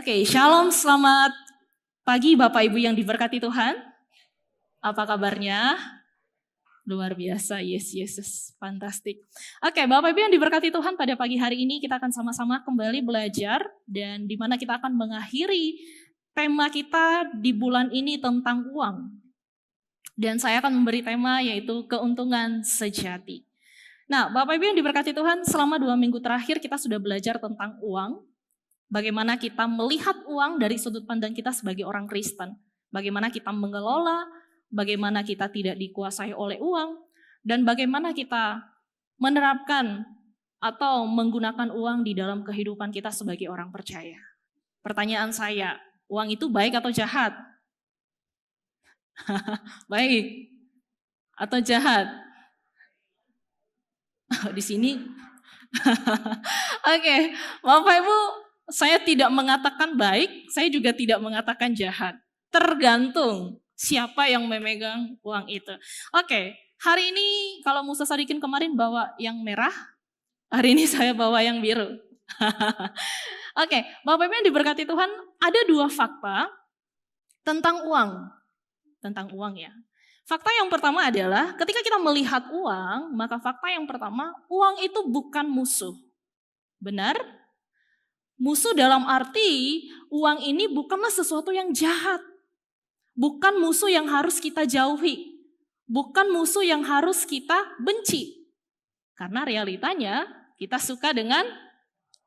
Oke, shalom, selamat pagi Bapak Ibu yang diberkati Tuhan. Apa kabarnya? Luar biasa, yes, fantastik. Oke, Bapak Ibu yang diberkati Tuhan, pada pagi hari ini kita akan sama-sama kembali belajar dan di mana kita akan mengakhiri tema kita di bulan ini tentang uang. Dan saya akan memberi tema yaitu keuntungan sejati. Nah, Bapak Ibu yang diberkati Tuhan, selama 2 minggu terakhir kita sudah belajar tentang uang. Bagaimana kita melihat uang dari sudut pandang kita sebagai orang Kristen. Bagaimana kita mengelola, bagaimana kita tidak dikuasai oleh uang, dan bagaimana kita menerapkan atau menggunakan uang di dalam kehidupan kita sebagai orang percaya. Pertanyaan saya, uang itu baik atau jahat? Baik atau jahat? Di sini. Oke, Bapak Ibu, saya tidak mengatakan baik, saya juga tidak mengatakan jahat. Tergantung siapa yang memegang uang itu. Oke, hari ini kalau Musa Sadikin kemarin bawa yang merah, hari ini saya bawa yang biru. Oke, Bapak Ibu yang diberkati Tuhan, ada 2 fakta tentang uang. Tentang uang ya. Fakta yang pertama adalah ketika kita melihat uang, maka fakta yang pertama, uang itu bukan musuh. Benar? Musuh dalam arti uang ini bukanlah sesuatu yang jahat. Bukan musuh yang harus kita jauhi. Bukan musuh yang harus kita benci. Karena realitanya kita suka dengan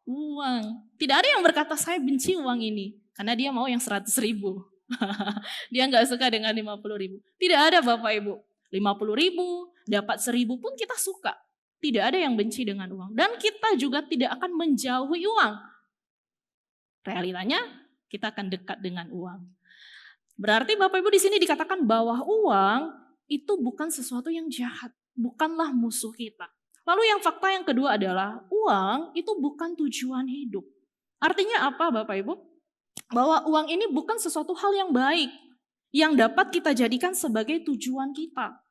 uang. Tidak ada yang berkata saya benci uang ini. Karena dia mau yang 100.000. Dia nggak suka dengan 50.000. Tidak ada Bapak Ibu. 50.000, dapat 1.000 pun kita suka. Tidak ada yang benci dengan uang. Dan kita juga tidak akan menjauhi uang. Realitanya kita akan dekat dengan uang. Berarti Bapak Ibu di sini dikatakan bahwa uang itu bukan sesuatu yang jahat, bukanlah musuh kita. Lalu yang fakta yang kedua adalah uang itu bukan tujuan hidup. Artinya apa Bapak Ibu? Bahwa uang ini bukan sesuatu hal yang baik yang dapat kita jadikan sebagai tujuan kita.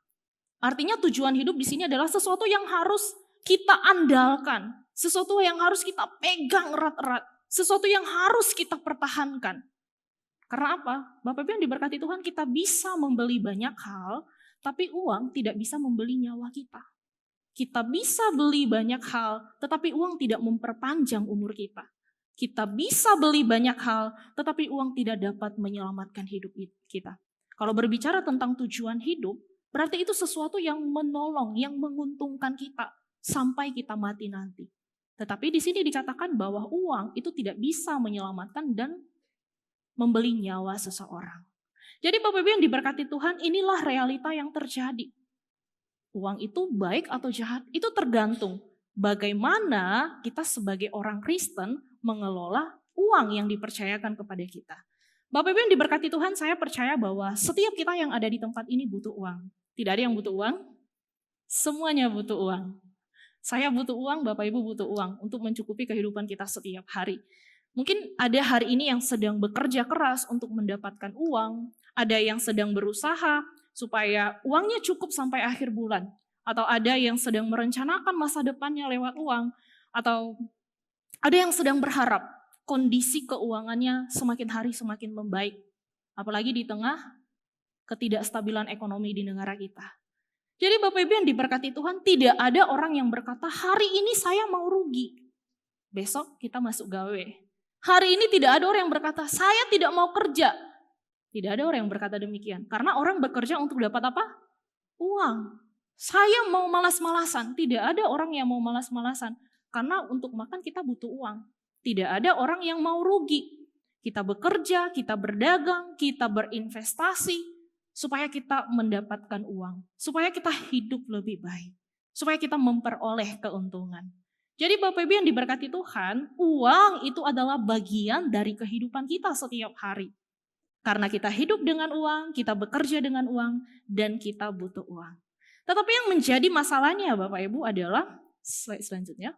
Artinya tujuan hidup di sini adalah sesuatu yang harus kita andalkan, sesuatu yang harus kita pegang erat-erat. Sesuatu yang harus kita pertahankan. Karena apa? Bapak Ibu yang diberkati Tuhan, kita bisa membeli banyak hal, tapi uang tidak bisa membeli nyawa kita. Kita bisa beli banyak hal, tetapi uang tidak memperpanjang umur kita. Kita bisa beli banyak hal, tetapi uang tidak dapat menyelamatkan hidup kita. Kalau berbicara tentang tujuan hidup, berarti itu sesuatu yang menolong, yang menguntungkan kita sampai kita mati nanti. Tetapi di sini dikatakan bahwa uang itu tidak bisa menyelamatkan dan membeli nyawa seseorang. Jadi Bapak Ibu yang diberkati Tuhan, inilah realita yang terjadi. Uang itu baik atau jahat, itu tergantung bagaimana kita sebagai orang Kristen mengelola uang yang dipercayakan kepada kita. Bapak Ibu yang diberkati Tuhan, saya percaya bahwa setiap kita yang ada di tempat ini butuh uang. Tidak ada yang butuh uang, semuanya butuh uang. Saya butuh uang, Bapak Ibu butuh uang untuk mencukupi kehidupan kita setiap hari. Mungkin ada hari ini yang sedang bekerja keras untuk mendapatkan uang, ada yang sedang berusaha supaya uangnya cukup sampai akhir bulan, atau ada yang sedang merencanakan masa depannya lewat uang, atau ada yang sedang berharap kondisi keuangannya semakin hari semakin membaik, apalagi di tengah ketidakstabilan ekonomi di negara kita. Jadi Bapak Ibu yang diberkati Tuhan, tidak ada orang yang berkata hari ini saya mau rugi, besok kita masuk gawe. Hari ini tidak ada orang yang berkata saya tidak mau kerja. Tidak ada orang yang berkata demikian. Karena orang bekerja untuk dapat apa? Uang. Saya mau malas-malasan. Tidak ada orang yang mau malas-malasan. Karena untuk makan kita butuh uang. Tidak ada orang yang mau rugi. Kita bekerja, kita berdagang, kita berinvestasi. Supaya kita mendapatkan uang, supaya kita hidup lebih baik, supaya kita memperoleh keuntungan. Jadi Bapak Ibu yang diberkati Tuhan, uang itu adalah bagian dari kehidupan kita setiap hari. Karena kita hidup dengan uang, kita bekerja dengan uang, dan kita butuh uang. Tetapi yang menjadi masalahnya Bapak Ibu adalah, slide selanjutnya,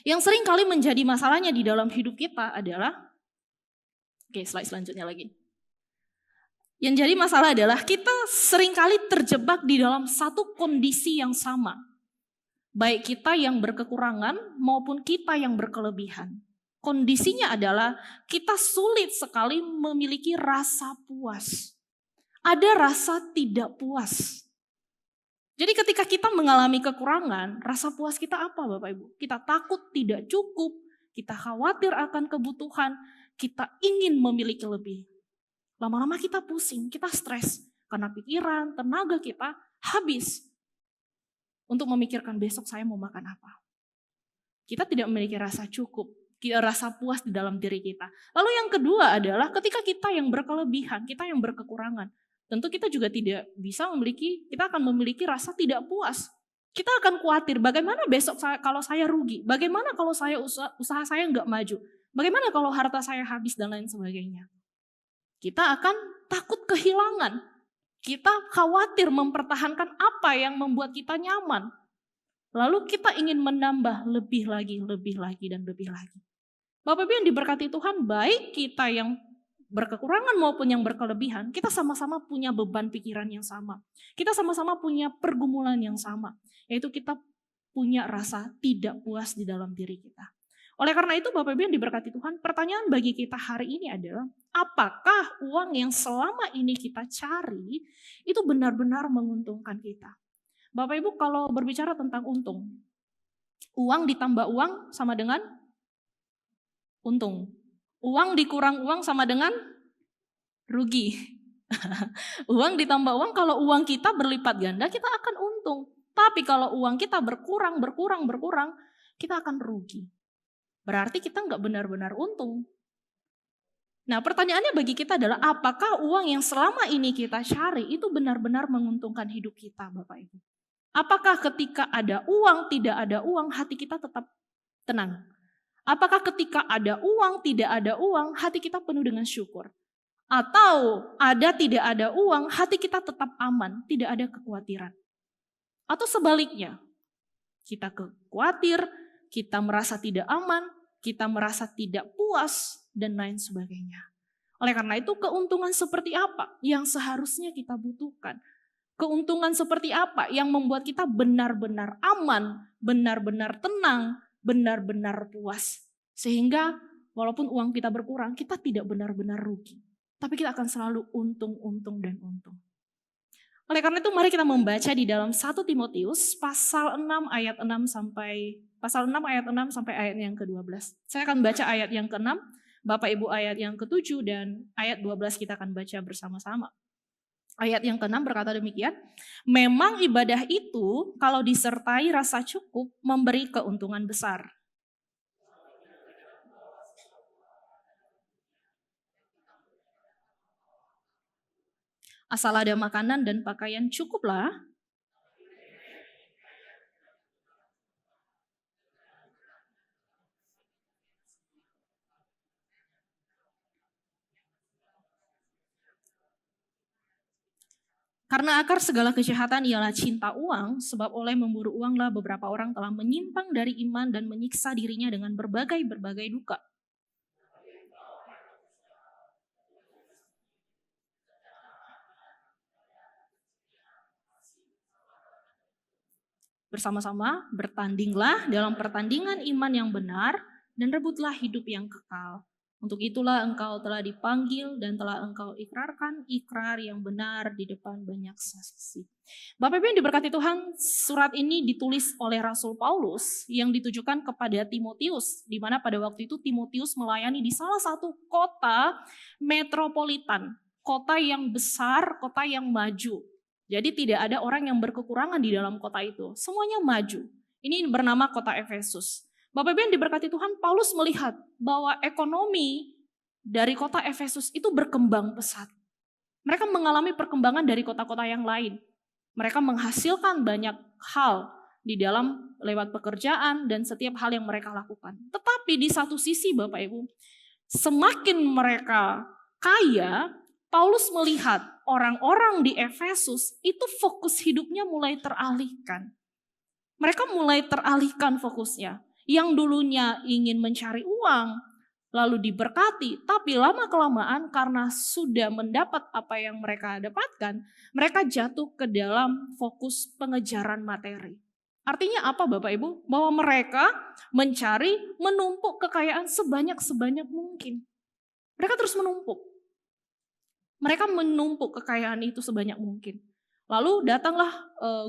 yang sering kali menjadi masalahnya di dalam hidup kita adalah, oke slide selanjutnya lagi. Yang jadi masalah adalah kita seringkali terjebak di dalam satu kondisi yang sama. Baik kita yang berkekurangan maupun kita yang berkelebihan. Kondisinya adalah kita sulit sekali memiliki rasa puas. Ada rasa tidak puas. Jadi ketika kita mengalami kekurangan, rasa puas kita apa Bapak Ibu? Kita takut tidak cukup, kita khawatir akan kebutuhan, kita ingin memiliki lebih. Lama-lama kita pusing, kita stres. Karena pikiran, tenaga kita habis untuk memikirkan besok saya mau makan apa. Kita tidak memiliki rasa cukup, rasa puas di dalam diri kita. Lalu yang kedua adalah ketika kita yang berkelebihan, kita yang berkekurangan. Tentu kita juga tidak bisa kita akan memiliki rasa tidak puas. Kita akan khawatir bagaimana besok kalau saya rugi, bagaimana kalau usaha saya nggak maju, bagaimana kalau harta saya habis dan lain sebagainya. Kita akan takut kehilangan, kita khawatir mempertahankan apa yang membuat kita nyaman. Lalu kita ingin menambah lebih lagi, dan lebih lagi. Bapak Ibu yang diberkati Tuhan, baik kita yang berkekurangan maupun yang berkelebihan, kita sama-sama punya beban pikiran yang sama. Kita sama-sama punya pergumulan yang sama, yaitu kita punya rasa tidak puas di dalam diri kita. Oleh karena itu Bapak Ibu yang diberkati Tuhan, pertanyaan bagi kita hari ini adalah, apakah uang yang selama ini kita cari itu benar-benar menguntungkan kita? Bapak Ibu kalau berbicara tentang untung, uang ditambah uang sama dengan untung. Uang dikurang uang sama dengan rugi. Uang ditambah uang, kalau uang kita berlipat ganda kita akan untung. Tapi kalau uang kita berkurang, kita akan rugi. Berarti kita nggak benar-benar untung. Nah pertanyaannya bagi kita adalah apakah uang yang selama ini kita cari itu benar-benar menguntungkan hidup kita Bapak Ibu? Apakah ketika ada uang, tidak ada uang, hati kita tetap tenang? Apakah ketika ada uang, tidak ada uang, hati kita penuh dengan syukur? Atau tidak ada uang, hati kita tetap aman, tidak ada kekhawatiran? Atau sebaliknya, kita khawatir, kita merasa tidak aman, kita merasa tidak puas, dan lain sebagainya. Oleh karena itu, keuntungan seperti apa yang seharusnya kita butuhkan? Keuntungan seperti apa yang membuat kita benar-benar aman, benar-benar tenang, benar-benar puas. Sehingga walaupun uang kita berkurang, kita tidak benar-benar rugi. Tapi kita akan selalu untung, dan untung. Oleh karena itu mari kita membaca di dalam 1 Timotius pasal 6 ayat 6 sampai ayat yang ke-12. Saya akan baca ayat yang ke-6, Bapak Ibu ayat yang ke-7 dan ayat 12 kita akan baca bersama-sama. Ayat yang ke-6 berkata demikian, memang ibadah itu kalau disertai rasa cukup memberi keuntungan besar. Asal ada makanan dan pakaian cukuplah. Karena akar segala kejahatan ialah cinta uang, sebab oleh memburu uanglah beberapa orang telah menyimpang dari iman dan menyiksa dirinya dengan berbagai duka. Bersama-sama bertandinglah dalam pertandingan iman yang benar dan rebutlah hidup yang kekal. Untuk itulah engkau telah dipanggil dan telah engkau ikrarkan ikrar yang benar di depan banyak saksi. Bapak Ibu yang diberkati Tuhan, surat ini ditulis oleh Rasul Paulus yang ditujukan kepada Timotius, di mana pada waktu itu Timotius melayani di salah satu kota metropolitan, kota yang besar, kota yang maju. Jadi tidak ada orang yang berkekurangan di dalam kota itu, semuanya maju. Ini bernama kota Efesus. Bapak Ibu yang diberkati Tuhan, Paulus melihat bahwa ekonomi dari kota Efesus itu berkembang pesat. Mereka mengalami perkembangan dari kota-kota yang lain. Mereka menghasilkan banyak hal di dalam lewat pekerjaan dan setiap hal yang mereka lakukan. Tetapi di satu sisi Bapak Ibu, semakin mereka kaya, Paulus melihat orang-orang di Efesus itu fokus hidupnya mulai teralihkan. Mereka mulai teralihkan fokusnya. Yang dulunya ingin mencari uang, lalu diberkati, tapi lama-kelamaan karena sudah mendapat apa yang mereka dapatkan, mereka jatuh ke dalam fokus pengejaran materi. Artinya apa Bapak Ibu? Bahwa mereka mencari menumpuk kekayaan sebanyak-sebanyak mungkin. Mereka terus menumpuk. Mereka menumpuk kekayaan itu sebanyak mungkin. Lalu datanglah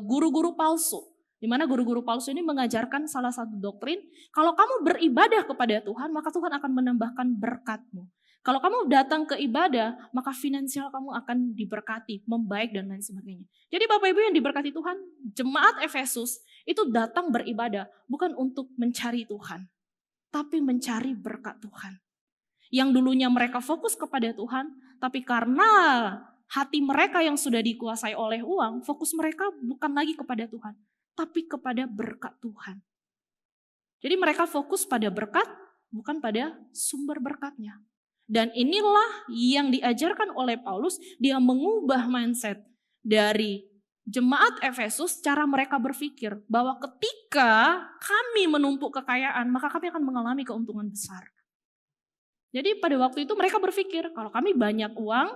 guru-guru palsu. Di mana guru-guru palsu ini mengajarkan salah satu doktrin, kalau kamu beribadah kepada Tuhan, maka Tuhan akan menambahkan berkat-Mu. Kalau kamu datang ke ibadah, maka finansial kamu akan diberkati, membaik dan lain sebagainya. Jadi Bapak Ibu yang diberkati Tuhan, jemaat Efesus itu datang beribadah bukan untuk mencari Tuhan, tapi mencari berkat Tuhan. Yang dulunya mereka fokus kepada Tuhan, tapi karena hati mereka yang sudah dikuasai oleh uang, fokus mereka bukan lagi kepada Tuhan, tapi kepada berkat Tuhan. Jadi mereka fokus pada berkat, bukan pada sumber berkatnya. Dan inilah yang diajarkan oleh Paulus, dia mengubah mindset dari jemaat Efesus, cara mereka berpikir bahwa ketika kami menumpuk kekayaan, maka kami akan mengalami keuntungan besar. Jadi pada waktu itu mereka berpikir, kalau kami banyak uang,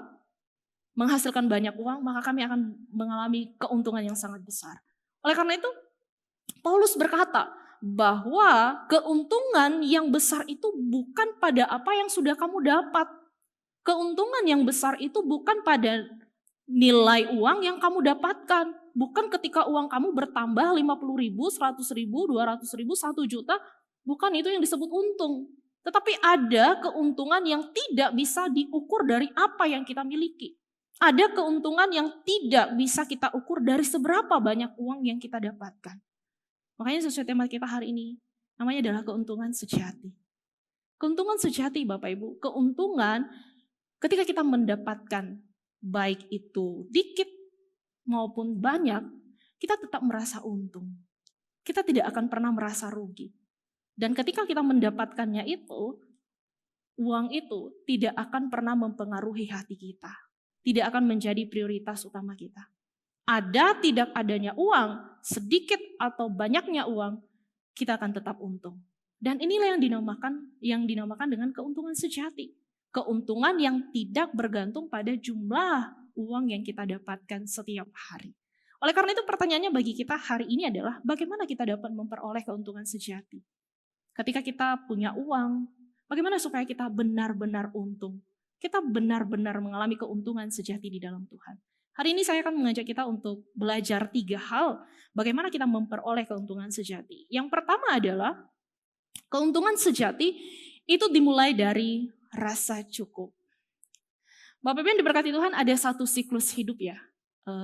menghasilkan banyak uang, maka kami akan mengalami keuntungan yang sangat besar. Oleh karena itu, Paulus berkata bahwa keuntungan yang besar itu bukan pada apa yang sudah kamu dapat. Keuntungan yang besar itu bukan pada nilai uang yang kamu dapatkan. Bukan ketika uang kamu bertambah 50.000, 100.000, 200.000, 1 juta. Bukan itu yang disebut untung. Tetapi ada keuntungan yang tidak bisa diukur dari apa yang kita miliki. Ada keuntungan yang tidak bisa kita ukur dari seberapa banyak uang yang kita dapatkan. Makanya sesuai tema kita hari ini, namanya adalah keuntungan sejati. Keuntungan sejati Bapak Ibu, keuntungan ketika kita mendapatkan baik itu dikit maupun banyak, kita tetap merasa untung. Kita tidak akan pernah merasa rugi. Dan ketika kita mendapatkannya itu, uang itu tidak akan pernah mempengaruhi hati kita. Tidak akan menjadi prioritas utama kita. Ada tidak adanya uang, sedikit atau banyaknya uang, kita akan tetap untung. Dan inilah yang dinamakan dengan keuntungan sejati. Keuntungan yang tidak bergantung pada jumlah uang yang kita dapatkan setiap hari. Oleh karena itu pertanyaannya bagi kita hari ini adalah bagaimana kita dapat memperoleh keuntungan sejati? Ketika kita punya uang, bagaimana supaya kita benar-benar untung? Kita benar-benar mengalami keuntungan sejati di dalam Tuhan. Hari ini saya akan mengajak kita untuk belajar 3 hal bagaimana kita memperoleh keuntungan sejati. Yang pertama adalah keuntungan sejati itu dimulai dari rasa cukup. Bapak Ibu yang diberkati Tuhan, ada satu siklus hidup ya.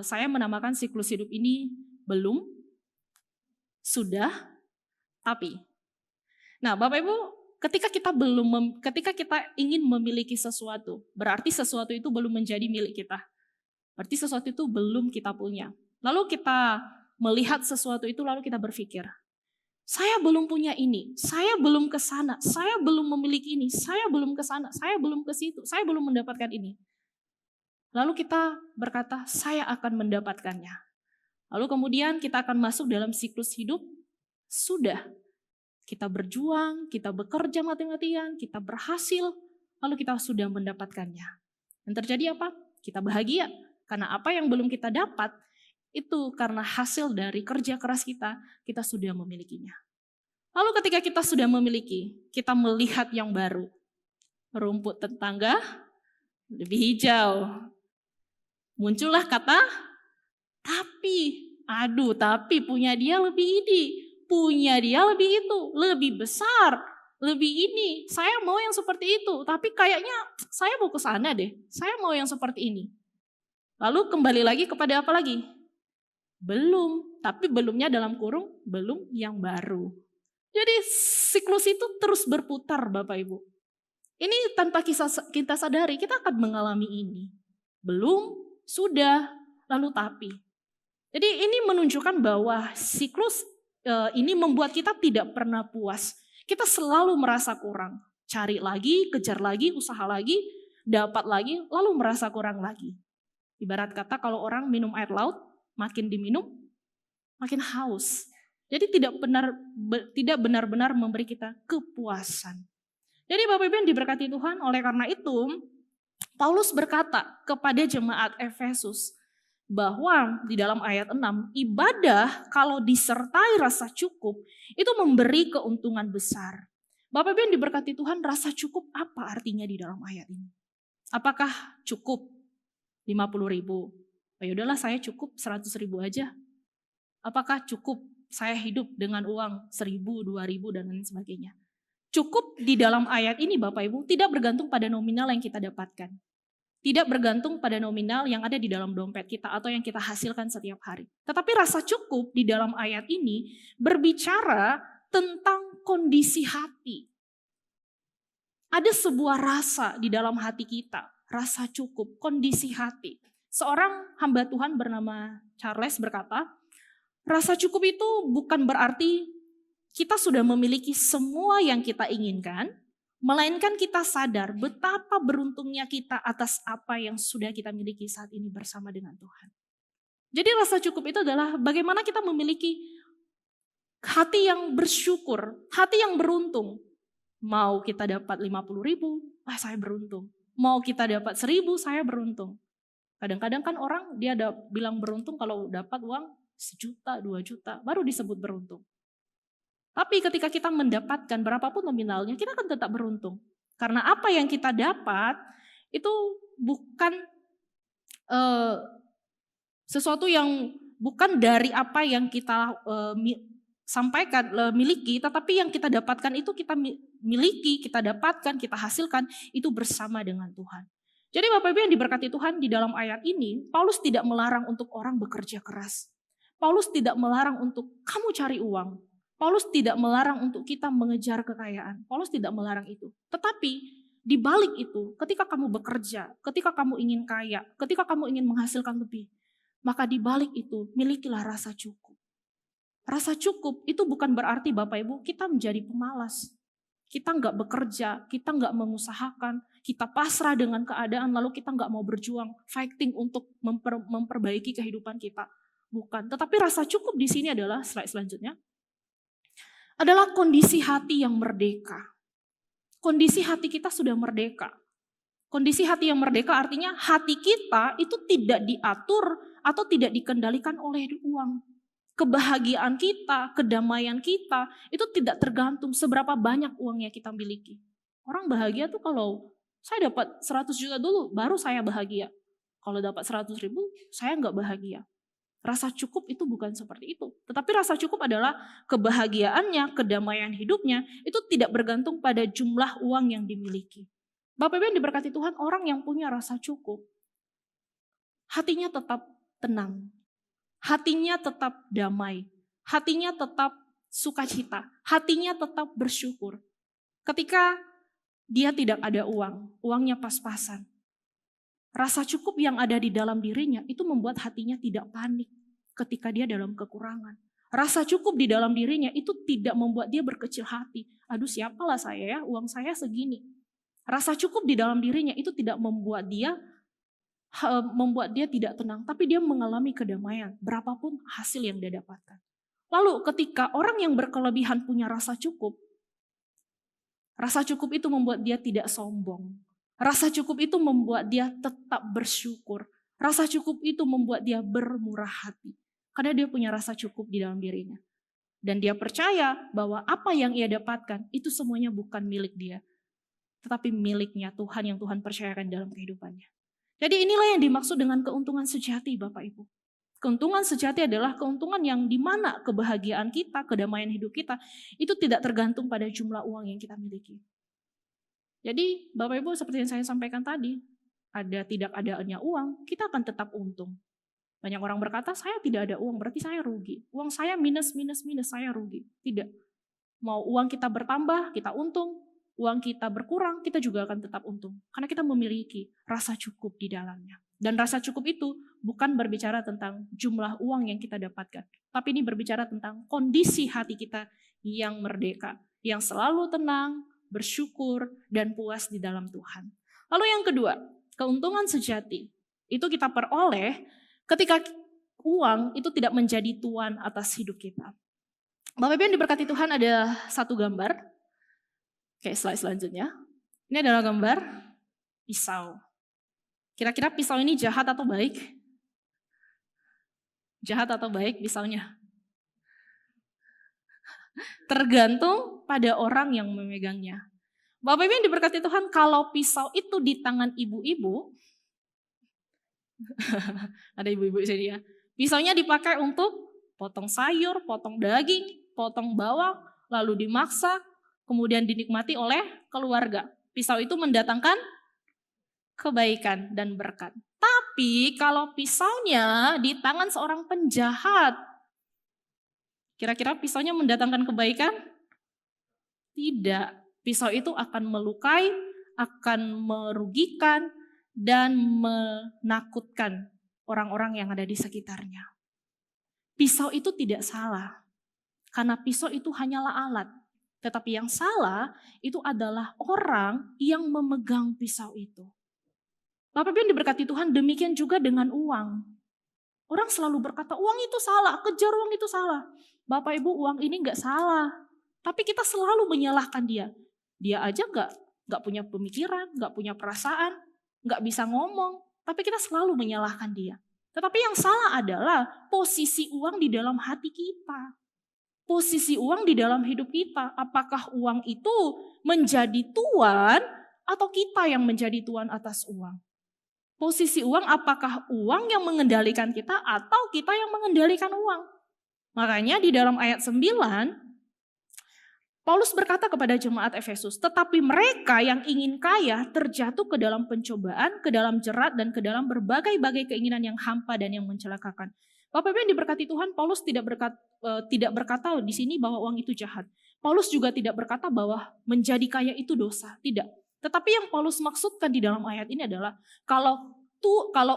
Saya menamakan siklus hidup ini belum, sudah, tapi. Nah, Bapak Ibu, ketika kita ingin memiliki sesuatu, berarti sesuatu itu belum menjadi milik kita. Berarti sesuatu itu belum kita punya. Lalu kita melihat sesuatu itu lalu kita berpikir, saya belum punya ini, saya belum ke sana, saya belum memiliki ini, saya belum ke sana, saya belum ke situ, saya belum mendapatkan ini. Lalu kita berkata, saya akan mendapatkannya. Lalu kemudian kita akan masuk dalam siklus hidup, sudah. Kita berjuang, kita bekerja mati-matian, kita berhasil, lalu kita sudah mendapatkannya. Dan terjadi apa? Kita bahagia. Karena apa yang belum kita dapat, itu karena hasil dari kerja keras kita sudah memilikinya. Lalu ketika kita sudah memiliki, kita melihat yang baru. Rumput tetangga lebih hijau. Muncullah kata, tapi punya dia lebih ini, punya dia lebih itu, lebih besar, lebih ini. Saya mau yang seperti itu, tapi kayaknya saya mau ke sana deh, saya mau yang seperti ini. Lalu kembali lagi kepada apa lagi? Belum, tapi belumnya dalam kurung, belum yang baru. Jadi siklus itu terus berputar Bapak Ibu. Ini tanpa kita sadari, kita akan mengalami ini. Belum, sudah, lalu tapi. Jadi ini menunjukkan bahwa siklus ini membuat kita tidak pernah puas. Kita selalu merasa kurang. Cari lagi, kejar lagi, usaha lagi, dapat lagi, lalu merasa kurang lagi. Ibarat kata kalau orang minum air laut, makin diminum, makin haus. Jadi tidak benar-benar memberi kita kepuasan. Jadi Bapak Ibu yang diberkati Tuhan, oleh karena itu Paulus berkata kepada jemaat Efesus, bahwa di dalam ayat 6, ibadah kalau disertai rasa cukup itu memberi keuntungan besar. Bapak Ibu yang diberkati Tuhan, rasa cukup apa artinya di dalam ayat ini? Apakah cukup 50.000? Oh, yaudahlah saya cukup 100.000 aja. Apakah cukup saya hidup dengan uang 1.000, 2.000 dan lain sebagainya? Cukup di dalam ayat ini Bapak Ibu tidak bergantung pada nominal yang kita dapatkan. Tidak bergantung pada nominal yang ada di dalam dompet kita atau yang kita hasilkan setiap hari. Tetapi rasa cukup di dalam ayat ini berbicara tentang kondisi hati. Ada sebuah rasa di dalam hati kita, rasa cukup, kondisi hati. Seorang hamba Tuhan bernama Charles berkata, rasa cukup itu bukan berarti kita sudah memiliki semua yang kita inginkan, melainkan kita sadar betapa beruntungnya kita atas apa yang sudah kita miliki saat ini bersama dengan Tuhan. Jadi rasa cukup itu adalah bagaimana kita memiliki hati yang bersyukur, hati yang beruntung. Mau kita dapat 50.000, saya beruntung. Mau kita dapat 1.000, saya beruntung. Kadang-kadang kan orang dia bilang beruntung kalau dapat uang 1 juta, 2 juta, baru disebut beruntung. Tapi ketika kita mendapatkan berapapun nominalnya, kita akan tetap beruntung. Karena apa yang kita dapat itu bukan sesuatu yang bukan dari apa yang kita sampaikan, miliki, tetapi yang kita dapatkan itu kita miliki, kita dapatkan, kita hasilkan, itu bersama dengan Tuhan. Jadi Bapak Ibu yang diberkati Tuhan, di dalam ayat ini, Paulus tidak melarang untuk orang bekerja keras. Paulus tidak melarang untuk kamu cari uang. Paulus tidak melarang untuk kita mengejar kekayaan. Paulus tidak melarang itu. Tetapi di balik itu, ketika kamu bekerja, ketika kamu ingin kaya, ketika kamu ingin menghasilkan lebih, maka di balik itu milikilah rasa cukup. Rasa cukup itu bukan berarti Bapak Ibu kita menjadi pemalas. Kita nggak bekerja, kita nggak mengusahakan, kita pasrah dengan keadaan lalu kita nggak mau berjuang, fighting untuk memperbaiki kehidupan kita. Bukan, tetapi rasa cukup di sini adalah slide selanjutnya. Adalah kondisi hati yang merdeka. Kondisi hati kita sudah merdeka. Kondisi hati yang merdeka artinya hati kita itu tidak diatur atau tidak dikendalikan oleh uang. Kebahagiaan kita, kedamaian kita itu tidak tergantung seberapa banyak uang yang kita miliki. Orang bahagia tuh kalau saya dapat 100 juta dulu baru saya bahagia. Kalau dapat 100.000 saya nggak bahagia. Rasa cukup itu bukan seperti itu. Tetapi rasa cukup adalah kebahagiaannya, kedamaian hidupnya itu tidak bergantung pada jumlah uang yang dimiliki. Bapak Ibu yang diberkati Tuhan, orang yang punya rasa cukup, hatinya tetap tenang, hatinya tetap damai, hatinya tetap sukacita, hatinya tetap bersyukur. Ketika dia tidak ada uang, uangnya pas-pasan. Rasa cukup yang ada di dalam dirinya itu membuat hatinya tidak panik ketika dia dalam kekurangan. Rasa cukup di dalam dirinya itu tidak membuat dia berkecil hati. Aduh siapalah saya ya, uang saya segini. Rasa cukup di dalam dirinya itu tidak membuat dia tidak tenang, tapi dia mengalami kedamaian berapapun hasil yang dia dapatkan. Lalu ketika orang yang berkelebihan punya rasa cukup itu membuat dia tidak sombong. Rasa cukup itu membuat dia tetap bersyukur. Rasa cukup itu membuat dia bermurah hati. Karena dia punya rasa cukup di dalam dirinya. Dan dia percaya bahwa apa yang ia dapatkan itu semuanya bukan milik dia. Tetapi miliknya Tuhan yang Tuhan percayakan dalam kehidupannya. Jadi inilah yang dimaksud dengan keuntungan sejati Bapak Ibu. Keuntungan sejati adalah keuntungan yang dimana kebahagiaan kita, kedamaian hidup kita itu tidak tergantung pada jumlah uang yang kita miliki. Jadi Bapak Ibu seperti yang saya sampaikan tadi, tidak adanya uang, kita akan tetap untung. Banyak orang berkata, saya tidak ada uang, berarti saya rugi. Uang saya minus, saya rugi. Tidak. Mau uang kita bertambah, kita untung. Uang kita berkurang, kita juga akan tetap untung. Karena kita memiliki rasa cukup di dalamnya. Dan rasa cukup itu bukan berbicara tentang jumlah uang yang kita dapatkan. Tapi ini berbicara tentang kondisi hati kita yang merdeka. Yang selalu tenang, bersyukur, dan puas di dalam Tuhan. Lalu yang kedua, keuntungan sejati. Itu kita peroleh ketika uang itu tidak menjadi tuan atas hidup kita. Bapak Ibu yang diberkati Tuhan, ada satu gambar. Oke, slide selanjutnya. Ini adalah gambar pisau. Kira-kira pisau ini jahat atau baik? Jahat atau baik pisaunya? Tergantung pada orang yang memegangnya. Bapak Ibu yang diberkati Tuhan, kalau pisau itu di tangan ibu-ibu, ada ibu-ibu di sini ya. Pisaunya dipakai untuk potong sayur, potong daging, potong bawang, lalu dimasak, kemudian dinikmati oleh keluarga. Pisau itu mendatangkan kebaikan dan berkat. Tapi kalau pisaunya di tangan seorang penjahat, kira-kira pisaunya mendatangkan kebaikan? Tidak. Pisau itu akan melukai, akan merugikan, dan menakutkan orang-orang yang ada di sekitarnya. Pisau itu tidak salah, karena pisau itu hanyalah alat. Tetapi yang salah itu adalah orang yang memegang pisau itu. Bapak Ibu yang diberkati Tuhan, demikian juga dengan uang. Orang selalu berkata, uang itu salah, kejar uang itu salah. Bapak Ibu, uang ini gak salah. Tapi kita selalu menyalahkan dia. Dia aja gak punya pemikiran, gak punya perasaan, gak bisa ngomong. Tapi kita selalu menyalahkan dia. Tetapi yang salah adalah posisi uang di dalam hati kita. Posisi uang di dalam hidup kita. Apakah uang itu menjadi tuan atau kita yang menjadi tuan atas uang? Posisi uang, apakah uang yang mengendalikan kita atau kita yang mengendalikan uang? Makanya di dalam ayat 9, Paulus berkata kepada jemaat Efesus, tetapi mereka yang ingin kaya terjatuh ke dalam pencobaan, ke dalam jerat, dan ke dalam berbagai-bagai keinginan yang hampa dan yang mencelakakan. Bapak Ibu yang diberkati Tuhan, Paulus tidak berkata di sini bahwa uang itu jahat. Paulus juga tidak berkata bahwa menjadi kaya itu dosa, tidak. Tetapi yang Paulus maksudkan di dalam ayat ini adalah kalau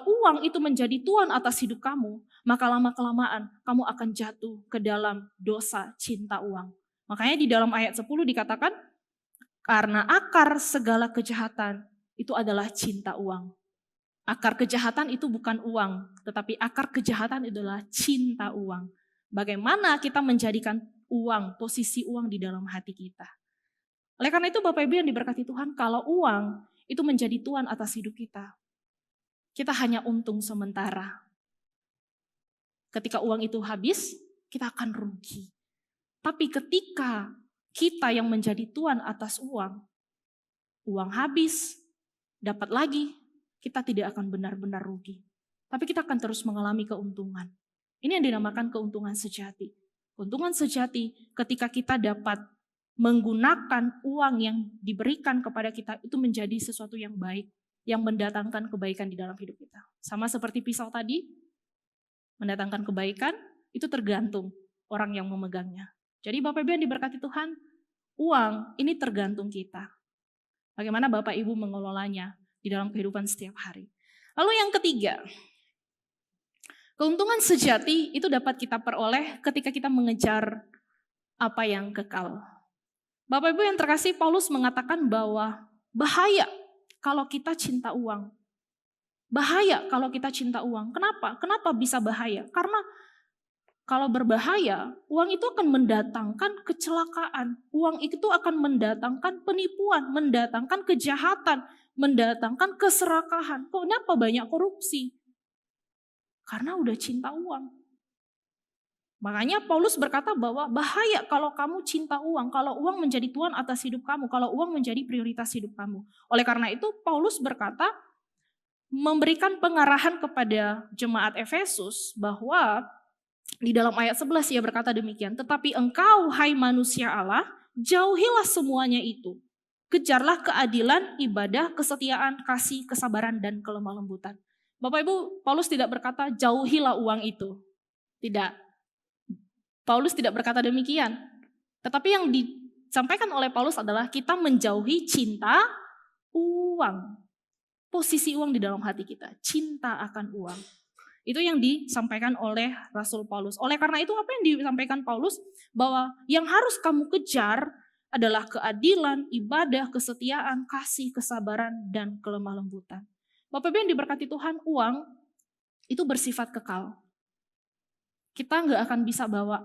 uang itu menjadi tuan atas hidup kamu, maka lama-kelamaan kamu akan jatuh ke dalam dosa cinta uang. Makanya di dalam ayat 10 dikatakan, karena akar segala kejahatan itu adalah cinta uang. Akar kejahatan itu bukan uang, tetapi akar kejahatan adalah cinta uang. Bagaimana kita menjadikan uang, posisi uang di dalam hati kita. Oleh karena itu Bapak Ibu yang diberkati Tuhan, kalau uang itu menjadi tuan atas hidup kita, kita hanya untung sementara. Ketika uang itu habis, kita akan rugi. Tapi ketika kita yang menjadi tuan atas uang habis, dapat lagi, kita tidak akan benar-benar rugi. Tapi kita akan terus mengalami keuntungan. Ini yang dinamakan keuntungan sejati. Keuntungan sejati ketika kita dapat menggunakan uang yang diberikan kepada kita itu menjadi sesuatu yang baik, yang mendatangkan kebaikan di dalam hidup kita. Sama seperti pisau tadi, mendatangkan kebaikan itu tergantung orang yang memegangnya. Jadi Bapak Ibu yang diberkati Tuhan, uang ini tergantung kita. Bagaimana Bapak Ibu mengelolanya di dalam kehidupan setiap hari. Lalu yang ketiga, keuntungan sejati itu dapat kita peroleh ketika kita mengejar apa yang kekal. Bapak Ibu yang terkasih, Paulus mengatakan bahwa bahaya kalau kita cinta uang. Bahaya kalau kita cinta uang. Kenapa? Kenapa bisa bahaya? Karena kalau berbahaya, uang itu akan mendatangkan kecelakaan. Uang itu akan mendatangkan penipuan, mendatangkan kejahatan, mendatangkan keserakahan. Kenapa banyak korupsi? Karena udah cinta uang. Makanya Paulus berkata bahwa bahaya kalau kamu cinta uang, kalau uang menjadi tuan atas hidup kamu, kalau uang menjadi prioritas hidup kamu. Oleh karena itu Paulus berkata, memberikan pengarahan kepada jemaat Efesus bahwa di dalam ayat 11 ia berkata demikian, tetapi engkau hai manusia Allah, jauhilah semuanya itu. Kejarlah keadilan, ibadah, kesetiaan, kasih, kesabaran, dan kelemah lembutan. Bapak Ibu, Paulus tidak berkata jauhilah uang itu. Tidak. Paulus tidak berkata demikian. Tetapi yang disampaikan oleh Paulus adalah kita menjauhi cinta uang. Posisi uang di dalam hati kita. Cinta akan uang. Itu yang disampaikan oleh Rasul Paulus. Oleh karena itu apa yang disampaikan Paulus? Bahwa yang harus kamu kejar adalah keadilan, ibadah, kesetiaan, kasih, kesabaran, dan kelemah lembutan. Bapak Ibu yang diberkati Tuhan, uang itu bersifat kekal. Kita nggak akan bisa bawa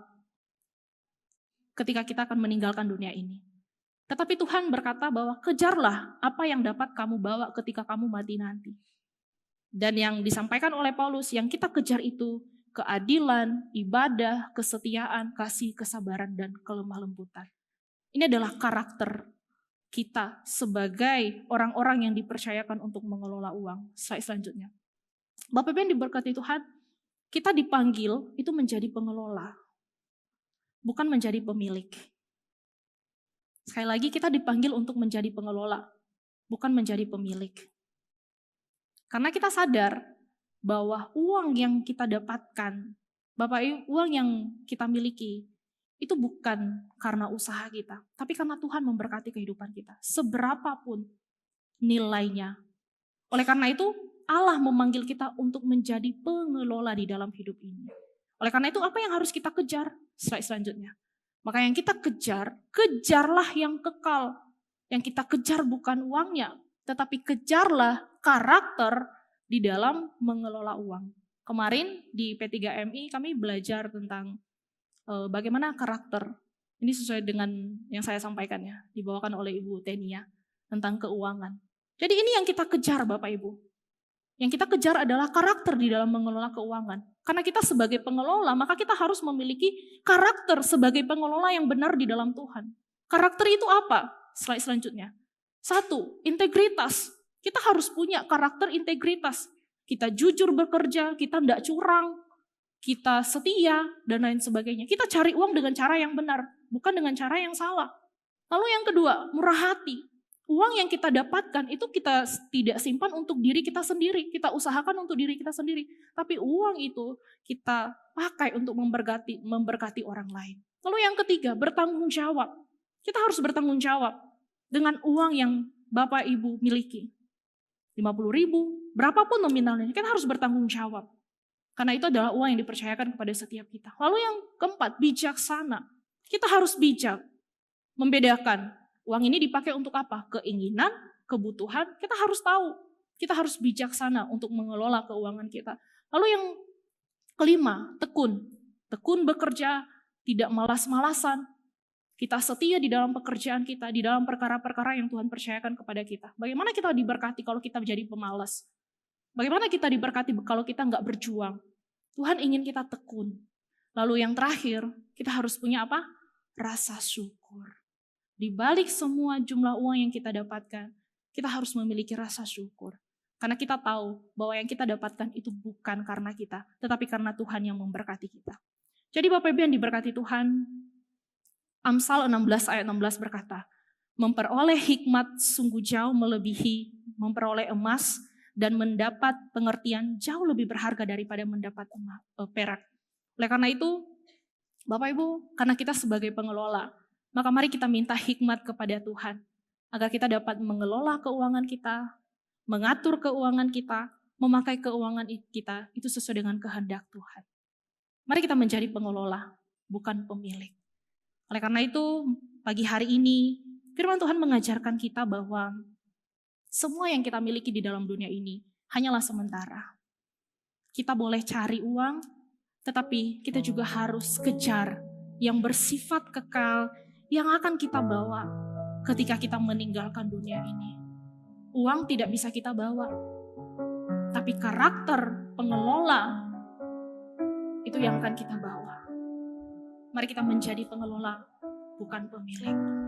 ketika kita akan meninggalkan dunia ini. Tetapi Tuhan berkata bahwa kejarlah apa yang dapat kamu bawa ketika kamu mati nanti. Dan yang disampaikan oleh Paulus, yang kita kejar itu keadilan, ibadah, kesetiaan, kasih, kesabaran, dan kelemah lembutan. Ini adalah karakter kita sebagai orang-orang yang dipercayakan untuk mengelola uang. Slide selanjutnya. Bapak Ibu yang diberkati Tuhan, kita dipanggil itu menjadi pengelola, bukan menjadi pemilik. Sekali lagi kita dipanggil untuk menjadi pengelola, bukan menjadi pemilik. Karena kita sadar bahwa uang yang kita dapatkan, Bapak Ibu, uang yang kita miliki, itu bukan karena usaha kita, tapi karena Tuhan memberkati kehidupan kita, seberapapun nilainya. Oleh karena itu, Allah memanggil kita untuk menjadi pengelola di dalam hidup ini. Oleh karena itu, apa yang harus kita kejar? Slide selanjutnya. Maka yang kita kejar, kejarlah yang kekal. Yang kita kejar bukan uangnya, tetapi kejarlah karakter di dalam mengelola uang. Kemarin di P3MI kami belajar tentang bagaimana karakter. Ini sesuai dengan yang saya sampaikan ya, dibawakan oleh Ibu Tenia tentang keuangan. Jadi ini yang kita kejar Bapak Ibu. Yang kita kejar adalah karakter di dalam mengelola keuangan. Karena kita sebagai pengelola, maka kita harus memiliki karakter sebagai pengelola yang benar di dalam Tuhan. Karakter itu apa? Slide selanjutnya. 1, integritas. Kita harus punya karakter integritas. Kita jujur bekerja, kita tidak curang, kita setia, dan lain sebagainya. Kita cari uang dengan cara yang benar, bukan dengan cara yang salah. Lalu yang kedua, murah hati. Uang yang kita dapatkan itu kita tidak simpan untuk diri kita sendiri. Kita usahakan untuk diri kita sendiri. Tapi uang itu kita pakai untuk memberkati orang lain. Lalu yang ketiga, bertanggung jawab. Kita harus bertanggung jawab dengan uang yang Bapak Ibu miliki. 50.000, berapapun nominalnya, kita harus bertanggung jawab. Karena itu adalah uang yang dipercayakan kepada setiap kita. Lalu yang keempat, bijaksana. Kita harus bijak, membedakan. Uang ini dipakai untuk apa? Keinginan, kebutuhan, kita harus tahu. Kita harus bijaksana untuk mengelola keuangan kita. Lalu yang kelima, tekun. Tekun bekerja, tidak malas-malasan. Kita setia di dalam pekerjaan kita, di dalam perkara-perkara yang Tuhan percayakan kepada kita. Bagaimana kita diberkati kalau kita menjadi pemalas? Bagaimana kita diberkati kalau kita nggak berjuang? Tuhan ingin kita tekun. Lalu yang terakhir, kita harus punya apa? Rasa syukur. Di balik semua jumlah uang yang kita dapatkan, kita harus memiliki rasa syukur. Karena kita tahu bahwa yang kita dapatkan itu bukan karena kita, tetapi karena Tuhan yang memberkati kita. Jadi Bapak Ibu yang diberkati Tuhan, Amsal 16 ayat 16 berkata, memperoleh hikmat sungguh jauh melebihi memperoleh emas, dan mendapat pengertian jauh lebih berharga daripada mendapat perak. Oleh karena itu, Bapak Ibu, karena kita sebagai pengelola, maka mari kita minta hikmat kepada Tuhan, agar kita dapat mengelola keuangan kita, mengatur keuangan kita, memakai keuangan kita, itu sesuai dengan kehendak Tuhan. Mari kita menjadi pengelola, bukan pemilik. Oleh karena itu, pagi hari ini, firman Tuhan mengajarkan kita bahwa semua yang kita miliki di dalam dunia ini hanyalah sementara. Kita boleh cari uang, tetapi kita juga harus kejar yang bersifat kekal, yang akan kita bawa ketika kita meninggalkan dunia ini. Uang tidak bisa kita bawa, tapi karakter pengelola itu yang akan kita bawa. Mari kita menjadi pengelola, bukan pemilik.